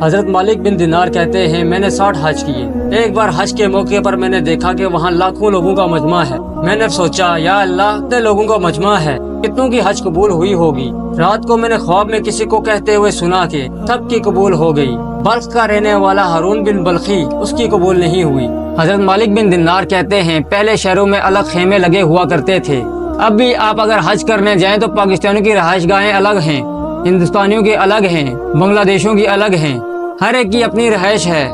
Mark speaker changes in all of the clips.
Speaker 1: حضرت مالک بن دینار کہتے ہیں میں نے 60 حج کیے۔ ایک بار حج کے موقع پر میں نے دیکھا کہ وہاں لاکھوں لوگوں کا مجمع ہے۔ میں نے سوچا یا اللہ اتنے لوگوں کا مجمع ہے، کتنوں کی حج قبول ہوئی ہوگی۔ رات کو میں نے خواب میں کسی کو کہتے ہوئے سنا کہ سب کی قبول ہو گئی، بلخ کا رہنے والا ہارون بن بلخی اس کی قبول نہیں ہوئی۔ حضرت مالک بن دینار کہتے ہیں پہلے شہروں میں الگ خیمے لگے ہوا کرتے تھے، اب بھی آپ اگر حج کرنے جائیں تو پاکستانیوں کی رہائش گاہیں الگ ہیں، ہندوستانیوں کی الگ ہیں، بنگلہ دیشوں کی الگ ہیں، ہر ایک کی اپنی رہائش ہے۔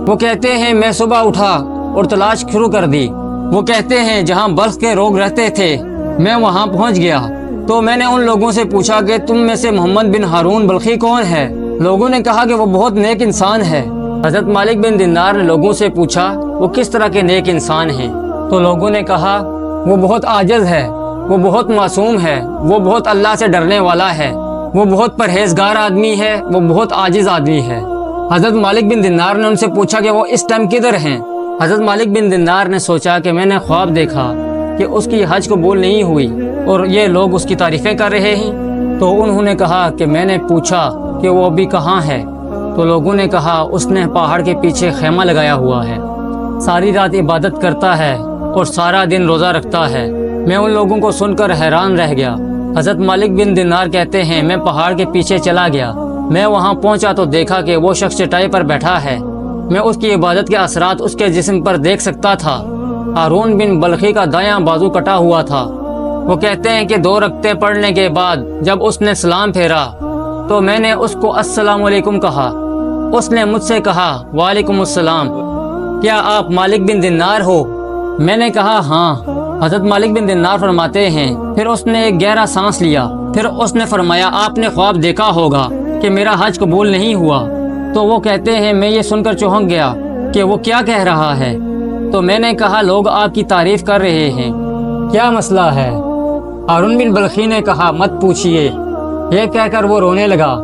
Speaker 1: وہ کہتے ہیں میں صبح اٹھا اور تلاش شروع کر دی۔ وہ کہتے ہیں جہاں بلخ کے لوگ رہتے تھے میں وہاں پہنچ گیا تو میں نے ان لوگوں سے پوچھا کہ تم میں سے محمد بن ہارون بلخی کون ہے؟ لوگوں نے کہا کہ وہ بہت نیک انسان ہے۔ حضرت مالک بن دینار نے لوگوں سے پوچھا وہ کس طرح کے نیک انسان ہیں؟ تو لوگوں نے کہا وہ بہت عاجز ہے، وہ بہت معصوم ہے، وہ بہت اللہ سے ڈرنے والا ہے، وہ بہت پرہیزگار آدمی ہے، وہ بہت عاجز آدمی ہے۔ حضرت مالک بن دینار نے ان سے پوچھا کہ وہ اس ٹائم کدھر ہیں؟ حضرت مالک بن دینار نے سوچا کہ میں نے خواب دیکھا کہ اس کی حج قبول نہیں ہوئی اور یہ لوگ اس کی تعریفیں کر رہے ہیں۔ تو انہوں نے کہا کہ میں نے پوچھا کہ وہ ابھی کہاں ہے؟ تو لوگوں نے کہا اس نے پہاڑ کے پیچھے خیمہ لگایا ہوا ہے، ساری رات عبادت کرتا ہے اور سارا دن روزہ رکھتا ہے۔ میں ان لوگوں کو سن کر حیران رہ گیا۔ حضرت مالک بن دینار کہتے ہیں میں پہاڑ کے پیچھے چلا گیا، میں وہاں پہنچا تو دیکھا کہ وہ شخص چٹائی پر بیٹھا ہے، میں اس کی عبادت کے اثرات اس کے جسم پر دیکھ سکتا تھا۔ ہارون بن بلخی کا دایاں بازو کٹا ہوا تھا۔ وہ کہتے ہیں کہ 2 رکعتیں پڑھنے کے بعد جب اس نے سلام پھیرا تو میں نے اس کو السلام علیکم کہا۔ اس نے مجھ سے کہا وعلیکم السلام، کیا آپ مالک بن دینار ہو؟ میں نے کہا ہاں۔ حضرت مالک بن دینار فرماتے ہیں پھر اس نے ایک گہرا سانس لیا، پھر اس نے فرمایا آپ نے خواب دیکھا ہوگا کہ میرا حج قبول نہیں ہوا۔ تو وہ کہتے ہیں میں یہ سن کر چونک گیا کہ وہ کیا کہہ رہا ہے۔ تو میں نے کہا لوگ آپ کی تعریف کر رہے ہیں، کیا مسئلہ ہے؟ ہارون بن بلخی نے کہا مت پوچھئے۔ یہ کہہ کر وہ رونے لگا۔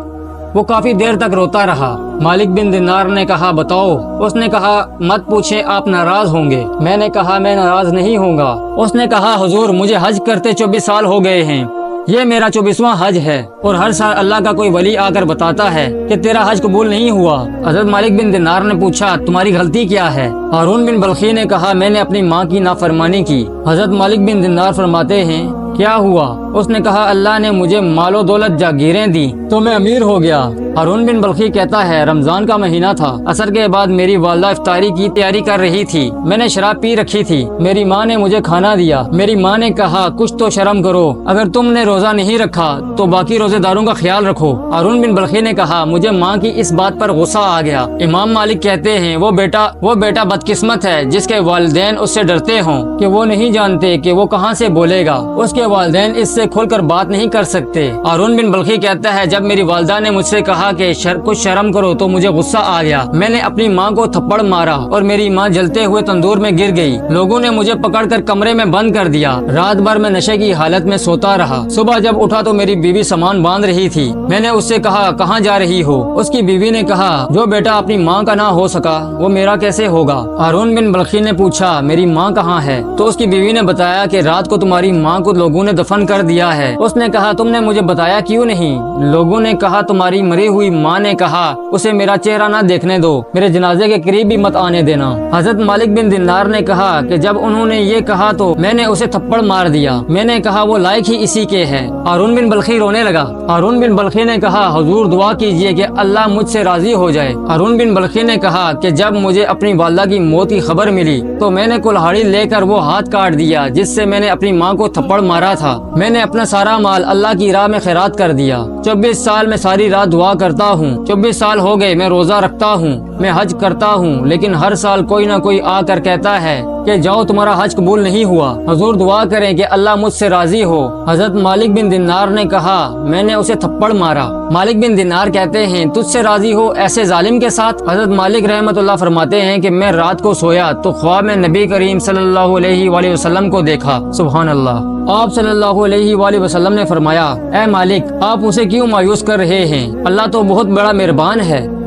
Speaker 1: وہ کافی دیر تک روتا رہا۔ مالک بن دینار نے کہا بتاؤ؟ اس نے کہا مت پوچھیں، آپ ناراض ہوں گے۔ میں نے کہا میں ناراض نہیں ہوں گا۔ اس نے کہا حضور مجھے حج کرتے 24 سال ہو گئے ہیں، یہ میرا 24واں حج ہے، اور ہر سال اللہ کا کوئی ولی آ کر بتاتا ہے کہ تیرا حج قبول نہیں ہوا۔ حضرت مالک بن دینار نے پوچھا تمہاری غلطی کیا ہے؟ ہارون بن بلخی نے کہا میں نے اپنی ماں کی نافرمانی کی۔ حضرت مالک بن دینار فرماتے ہیں کیا ہوا؟ اس نے کہا اللہ نے مجھے مال و دولت جاگیریں دی تو میں امیر ہو گیا۔ ہارون بن بلخی کہتا ہے رمضان کا مہینہ تھا، عصر کے بعد میری والدہ افطاری کی تیاری کر رہی تھی، میں نے شراب پی رکھی تھی، میری ماں نے مجھے کھانا دیا، میری ماں نے کہا کچھ تو شرم کرو، اگر تم نے روزہ نہیں رکھا تو باقی روزے داروں کا خیال رکھو۔ ہارون بن بلخی نے کہا مجھے ماں کی اس بات پر غصہ آ گیا۔ امام مالک کہتے ہیں وہ بیٹا بدقسمت ہے جس کے والدین اس سے ڈرتے ہوں کہ وہ نہیں جانتے کہ وہ کہاں سے بولے گا، اس کے والدین اس سے کھل کر بات نہیں کر سکتے۔ ہارون بن بلخی کہتا ہے جب میری والدہ نے مجھ سے کہا کہ کچھ شرم کرو تو مجھے غصہ آ گیا، میں نے اپنی ماں کو تھپڑ مارا اور میری ماں جلتے ہوئے تندور میں گر گئی۔ لوگوں نے مجھے پکڑ کر کمرے میں بند کر دیا، رات بھر میں نشے کی حالت میں سوتا رہا۔ صبح جب اٹھا تو میری بیوی سامان باندھ رہی تھی، میں نے اس سے کہا کہاں جا رہی ہو؟ اس کی بیوی نے کہا جو بیٹا اپنی ماں کا نہ ہو سکا وہ میرا کیسے ہوگا؟ ہارون بن بلخی نے پوچھا میری ماں کہاں ہے؟ تو اس کی بیوی نے بتایا کہ رات کو تمہاری ماں کو لوگوں نے دفن کر دیا ہے۔ اس نے کہا تم نے مجھے بتایا کیوں نہیں؟ لوگوں نے کہا تمہاری مری ہوئی ماں نے کہا اسے میرا چہرہ نہ دیکھنے دو، میرے جنازے کے قریب بھی مت آنے دینا۔ حضرت مالک بن دینار نے کہا کہ جب انہوں نے یہ کہا تو میں نے اسے تھپڑ مار دیا، میں نے کہا وہ لائق ہی اسی کے ہے۔ ہارون بن بلخی رونے لگا۔ ہارون بن بلخی نے کہا حضور دعا کیجئے کہ اللہ مجھ سے راضی ہو جائے۔ ہارون بن بلخی نے کہا کہ جب مجھے اپنی والدہ کی موت کی خبر ملی تو میں نے کلہاڑی لے کر وہ ہاتھ کاٹ دیا جس سے میں نے اپنی ماں کو تھپڑ مارا تھا، میں نے اپنا سارا مال اللہ کی راہ میں خیرات کر دیا۔ 24 سال میں ساری رات دعا کرتا ہوں، 24 سال ہو گئے میں روزہ رکھتا ہوں، میں حج کرتا ہوں، لیکن ہر سال کوئی نہ کوئی آ کر کہتا ہے کہ جاؤ تمہارا حج قبول نہیں ہوا، حضور دعا کریں کہ اللہ مجھ سے راضی ہو۔ حضرت مالک بن دینار نے کہا میں نے اسے تھپڑ مارا۔ مالک بن دینار کہتے ہیں تجھ سے راضی ہو ایسے ظالم کے ساتھ؟ حضرت مالک رحمت اللہ فرماتے ہیں کہ میں رات کو سویا تو خواب میں نبی کریم صلی اللہ علیہ وآلہ وسلم کو دیکھا۔ سبحان اللہ۔ آپ صلی اللہ علیہ وآلہ وسلم نے فرمایا اے مالک آپ اسے کیوں مایوس کر رہے ہیں؟ اللہ تو بہت بڑا مہربان ہے،